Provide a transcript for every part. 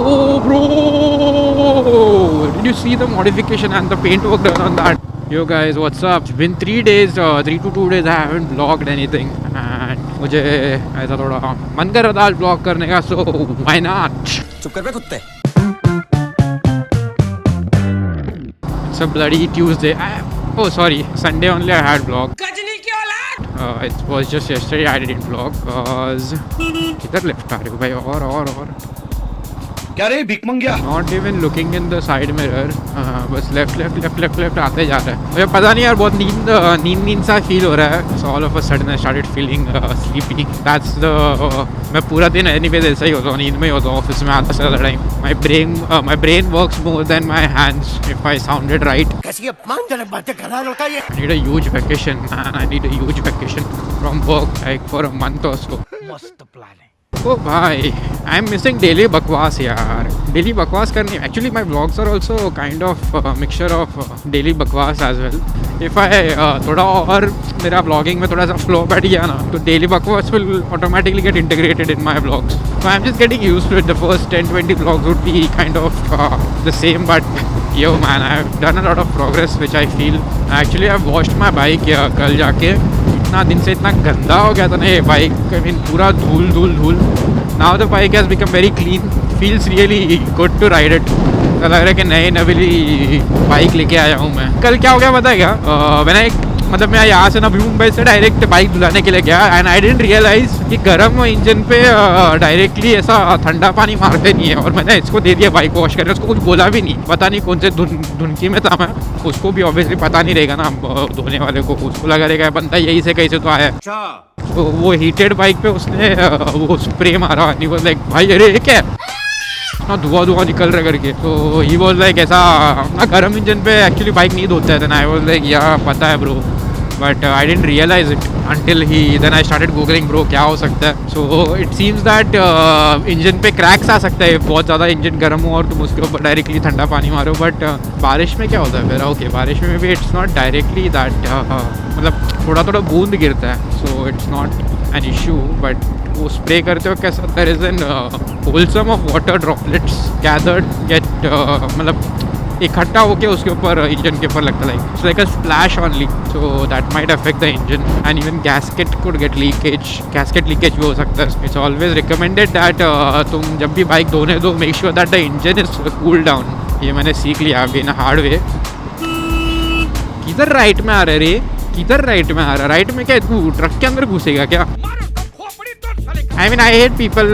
Oh, bro! Did you see the modification and the paint work done on that? Yo guys, what's up? It's been 3 days, 3 to 2 days I haven't vlogged anything and मुझे ऐसा थोड़ा मन कर रहा था आज vlog करने का, so why not? चुप कर बे कुत्ते। It's a bloody Tuesday. Oh sorry, Sunday only I had vlog. It was just yesterday I didn't vlog cause किधर left आ रहे हो भाई और क्या रे भिख मंगिया? Not even looking in the side mirror. बस left आते जा रहा है. मुझे पता नहीं यार, बहुत नींद सा फील हो रहा है. So all of a sudden I started feeling sleepy. That's the मैं पूरा दिन anyways ऐसा ही होता हूँ, नींद में ही होता हूँ ऑफिस में आधा से ज़्यादा time. My brain works more than my hands if I sounded right. कैसी अपमानजनक बातें कर रहा है लड़का ये? I need a huge vacation, man. I need a huge vacation from work, like for a month or so. मस्त plan है। Oh bhai, I'm missing daily bakwas yaar. Daily bakwas karni. Actually my vlogs are also kind of a mixture of daily bakwas as well. If I thoda aur mera vlogging mein thoda sa flow बैठ गया ना, तो daily bakwas will automatically get integrated in my vlogs. So I'm just getting used to it. The first 10-20 vlogs would be kind of the same, but yo man, I've done a lot of progress which I feel. Actually I've washed my bike कल जाके. इतना दिन से इतना गंदा हो गया था ना ये बाइक, आई मीन पूरा धूल. Now the bike has become very clean, feels really good to ride it. लग रहा है कि नई नवीली बाइक लेके आया हूँ मैं. कल क्या हो गया पता है क्या? मतलब मैं यहाँ से नवी मुंबई से डायरेक्ट बाइक धुलाने के लिए गया एंड आई डिडंट रियलाइज कि गर्म इंजन पे डायरेक्टली ऐसा ठंडा पानी मारते नहीं है. और मैंने इसको दे दिया बाइक वॉश करने, उसको कुछ बोला भी नहीं. पता नहीं कौन से धुनकी में था मैं. उसको भी ऑब्वियसली पता नहीं रहेगा ना धोने वाले को. उसको लगा रहेगा बंदा यही से कहीं से तो आया. तो वो हीटेड बाइक पे उसने वो स्प्रे मारा. लाइक भाई अरे क्या ना धुआं निकल रहा करके. तो ही वाज लाइक ऐसा ना गर्म इंजन पे एक्चुअली बाइक नहीं धोता है. आई वाज लाइक या पता है bro, but I didn't realise it until then I started googling bro क्या हो सकता है. so it seems that engine पे क्रैक्स आ सकता है बहुत ज़्यादा इंजन गर्म हो और तुम उसके ऊपर डायरेक्टली ठंडा पानी मारो. बट बारिश में क्या होता है फिर? ओके बारिश में भी इट्स नॉट डायरेक्टली दैट, मतलब थोड़ा बूंद गिरता है. So it's not an issue. But वो स्प्रे करते हो कैसा there is an wholesome of water droplets gathered get मतलब इकट्ठा होके उसके ऊपर इंजन के ऊपर लगता है. It's like a splash only, so that might affect the engine and even gasket could get leakage. Gasket leakage भी हो सकता है. इट्स ऑलवेज रिकमेंडेड दैट तुम जब भी बाइक धोने दो make sure that the engine is cool down. ये मैंने सीख लिया अभी इन हार्ड वे. किधर राइट में आ रहा है रे? किधर राइट में आ रहा है? राइट में क्या तू ट्रक के अंदर घुसेगा क्या? I mean, I hate people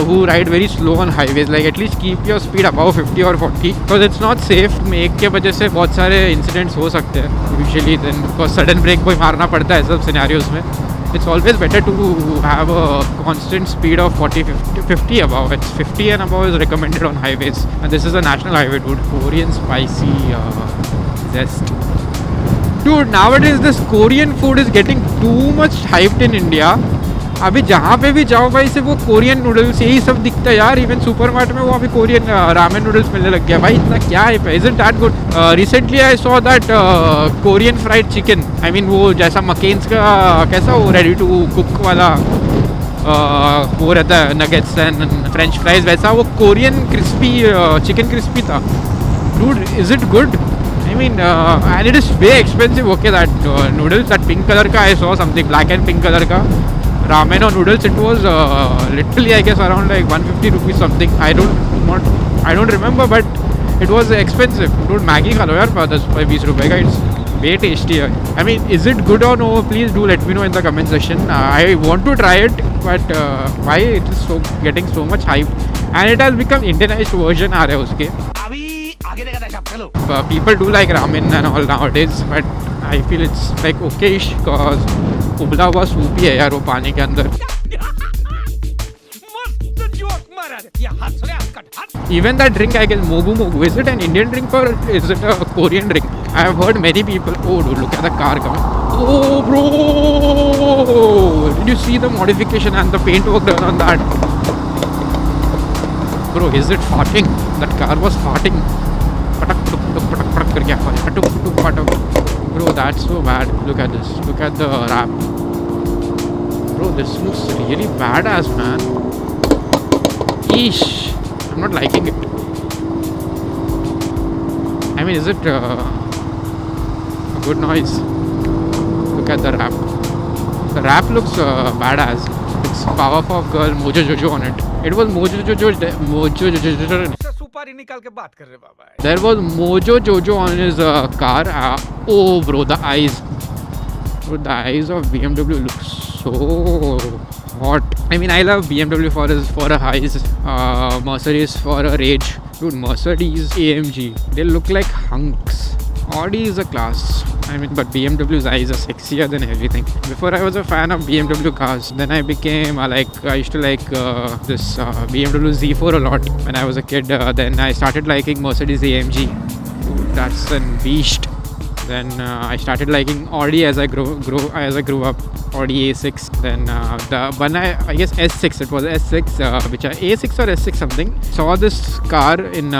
who ride very slow on highways. Like, at least keep your speed above 50 or 40 because it's not safe. Make के वजह से बहुत सारे incidents हो सकते हैं. Usually, then because sudden brake कोई मारना पड़ता है सब scenarios में. It's always better to have a constant speed of 50 above. It's 50 and above is recommended on highways. And this is a national highway, dude. Korean spicy zest. Dude, nowadays this Korean food is getting too much hyped in India. अभी जहाँ पे भी जाओ भाई से वो Korean noodles यही सब दिखता है यार. इवन सुपरमार्केट में वो अभी कोरियन रामेन नूडल्स मिलने लग गया. भाई इतना क्या है? Isn't that good? Recently I saw that Korean fried chicken. I mean वो जैसा मकेन्स का कैसा वो रेडी टू कुक वाला वो रहता है नगेट्स एंड फ्रेंच फ्राइज, वैसा वो कोरियन क्रिस्पी चिकन क्रिस्पी था. Dude is it good? I mean, and it is way expensive. Okay, that noodles, that pink color ka, I saw something black and pink color ka ramen or noodles. It was literally, I guess, around like 150 rupees something. I don't remember, but it was expensive. Dude, Maggi खा लो यार 10-20 रुपए का. It's way tasty. I mean, is it good or no? Please do let me know in the comment section. I want to try it, but why it is getting so much hype? And it has become Indianized version आ रहा है उसके. People do like ramen and all nowadays, but I feel it's like okayish because उबला हुआ soup ही है यार वो पानी के अंदर. Even that drink, I guess, mogu, is it an Indian drink or is it a Korean drink? I have heard many people. Oh dude, look at the car coming. Oh bro, did you see the modification and the paint work done on that? Bro, is it farting? That car was farting. Patak करके Bro, that's so bad. Look at this. Look at the wrap. Bro, this looks really badass, man. Eesh. I'm not liking it. I mean, is it a good noise? Look at the wrap. The wrap looks badass. It's Powerpuff Girl Mojo Jojo on it. It was Mojo Jojo. सुपारी निकाल के बात कर रहे बाबा. There was Mojo Jojo on his car. Oh, bro, the eyes. Bro, the eyes of BMW look so hot. I mean, I love BMW for a highs, Mercedes for a rage. Dude, Mercedes, AMG, they look like hunks. Audi is a class. I mean, but BMW's eyes are sexier than everything. Before I was a fan of BMW cars. Then I became I used to like this BMW Z4 a lot when I was a kid. Then I started liking Mercedes AMG. Dude, that's a beast. Then I started liking Audi as I grew up. Audi A6. Then I guess S6. It was S6, which A6 or S6 something. Saw this car in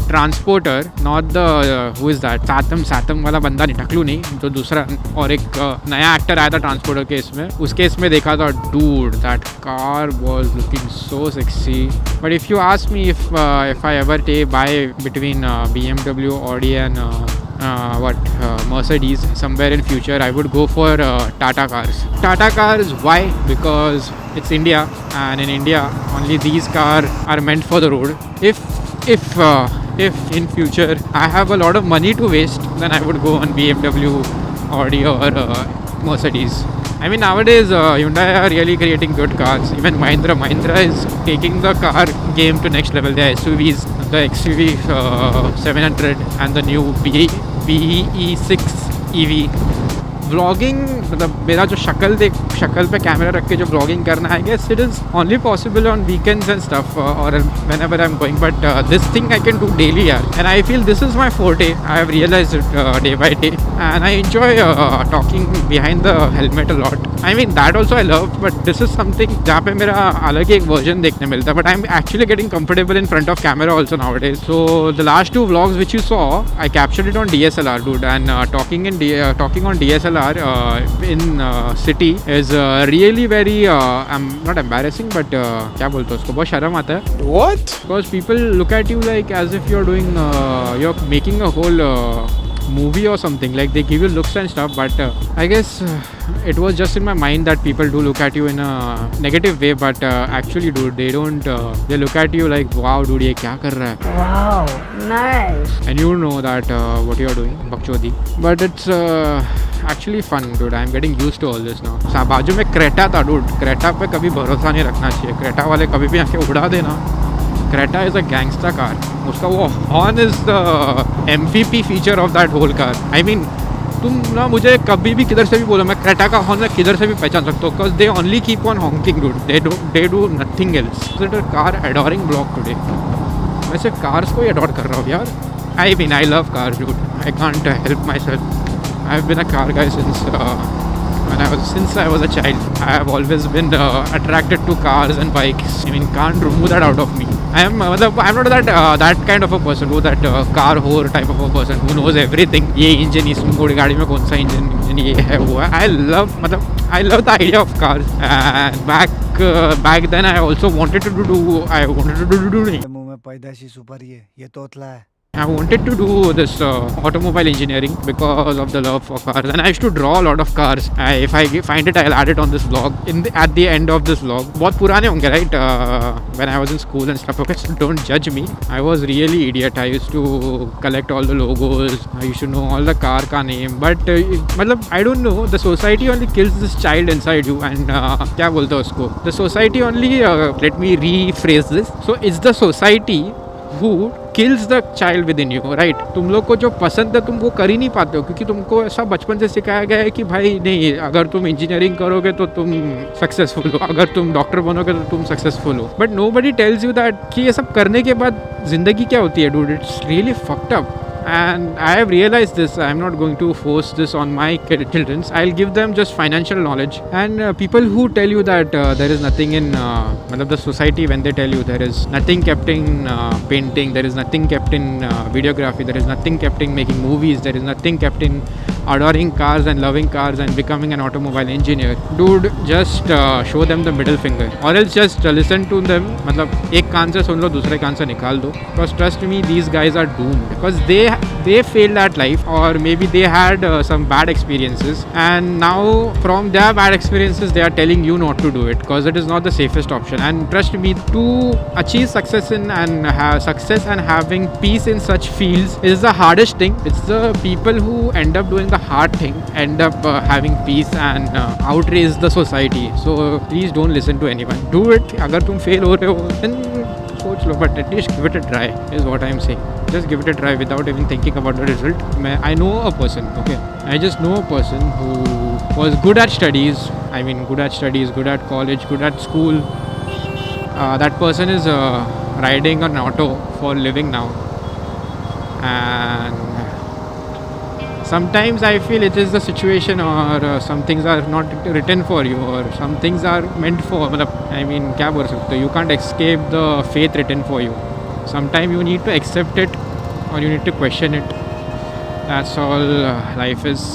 Transporter. Not the who is that? Satam वाला बंदा नहीं, टकलू नहीं, तो दूसरा और एक नया actor आया था ट्रांसपोर्टर के इसमें. उस केस में देखा था. Dude, that car was looking so sexy. But if you ask me if I ever buy between BMW, Audi and Mercedes somewhere in future, I would go for Tata cars. Tata cars, why? Because it's India, and in India only these cars are meant for the road. If in future I have a lot of money to waste, then I would go on BMW, Audi or Mercedes. I mean, nowadays Hyundai are really creating good cars. Even Mahindra is taking the car game to next level. The SUVs, the XUV 700 and the new BE6 EV. Vlogging, मतलब मेरा जो शक्ल पे camera रख के जो vlogging करना, I guess it is only possible on weekends and stuff or whenever I'm going. But this thing I can do daily, yeah. And I feel this is my forte. I have realized it day by day, and I enjoy talking behind the helmet a lot. I mean, that also I love, but this is something जहाँ पे मेरा अलग एक version देखने मिलता है. But I'm actually getting comfortable in front of camera also nowadays. So the last two vlogs which you saw, I captured it on DSLR, dude. And talking on DSLR in city is really very I'm not embarrassing, but क्या बोलते हैं उसको, बहुत शर्म आता है. What? Because people look at you like as if you're doing you're making a whole movie or something. Like they give you looks and stuff, but I guess it was just in my mind that people do look at you in a negative way, but actually, dude, they don't. They look at you like, wow, dude, ये क्या कर रहा है? Wow, nice. And you know that what you're doing, bakchodi. But it's actually fun, dude. I'm getting used to all this now. बाजू में Creta था, dude. Creta पे कभी भरोसा नहीं रखना चाहिए. क्रेटा वाले कभी भी आके उड़ा देना. Creta is a gangster car. उसका वो horn is the MVP feature of that whole car. I mean, तुम ना मुझे कभी भी किधर से भी बोलो, मैं क्रेटा का हॉर्न मैं किधर से भी पहचान सकता हूँ. Because they only keep on honking, dude. They do nothing else. Is it a car adoring vlog today? मैं सिर्फ cars को ही adore कर रहा हूँ यार. I mean, I love cars, dude. I can't help myself. I've been a car guy since I was a child. I have always been attracted to cars and bikes. I mean, can't remove that out of me. I'm not that kind of a person who that car whore type of a person who knows everything. ये engine इसमें गाड़ी में कौन सा engine ये है वो है. I love the idea of cars. And back then I also wanted to do मुंह में पैदाशी सुपारी है, ये तोतला है. I wanted to do this automobile engineering because of the love for cars, and I used to draw a lot of cars. If I find it, I'll add it on this vlog at the end of this vlog. बहुत पुराने होंगे, right? When I was in school and stuff. Okay, so don't judge me. I was really idiot. I used to collect all the logos. I used to know all the car का name. But मतलब I don't know. The society only kills this child inside you. And क्या बोलते हैं उसको? The society only. Let me rephrase this. So it's the society who kills the child within you, right? तुम लोग को जो पसंद है तुम वो कर ही नहीं पाते हो, क्योंकि तुमको ऐसा बचपन से सिखाया गया है कि भाई नहीं, अगर तुम इंजीनियरिंग करोगे तो तुम सक्सेसफुल हो, अगर तुम डॉक्टर बनोगे तो तुम सक्सेसफुल हो. But nobody tells you that कि ये सब करने के बाद जिंदगी क्या होती है, dude. It's really fucked up. And I have realized this. I'm not going to force this on my children. I'll give them just financial knowledge. And people who tell you that there is nothing in the society, when they tell you there is nothing kept in painting, there is nothing kept in videography, there is nothing kept in making movies, there is nothing kept in adoring cars and loving cars and becoming an automobile engineer, dude, just show them the middle finger, or else just listen to them. मतलब एक कान से सुन लो, दूसरे कान से निकाल दो. Because trust me, these guys are doomed. Because they failed at life, or maybe they had some bad experiences, and now from their bad experiences they are telling you not to do it, because it is not the safest option. And trust me, to achieve success in and have success and having peace in such fields is the hardest thing. It's the people who end up doing the hard thing end up having peace and outrace the society. So please don't listen to anyone. Do it. अगर तुम fail हो रहे हो, then सोच लो, but at least give it a try is what I'm saying. Just give it a try without even thinking about the result. I know a person, okay, I just know a person who was good at studies. I mean, good at studies, good at college, good at school. That person is riding an auto for living now, and sometimes I feel it is the situation, or some things are not written for you, or some things are meant for. I mean, क्या बोल सकते हो? You can't escape the fate written for you. Sometimes you need to accept it, or you need to question it. That's all life is.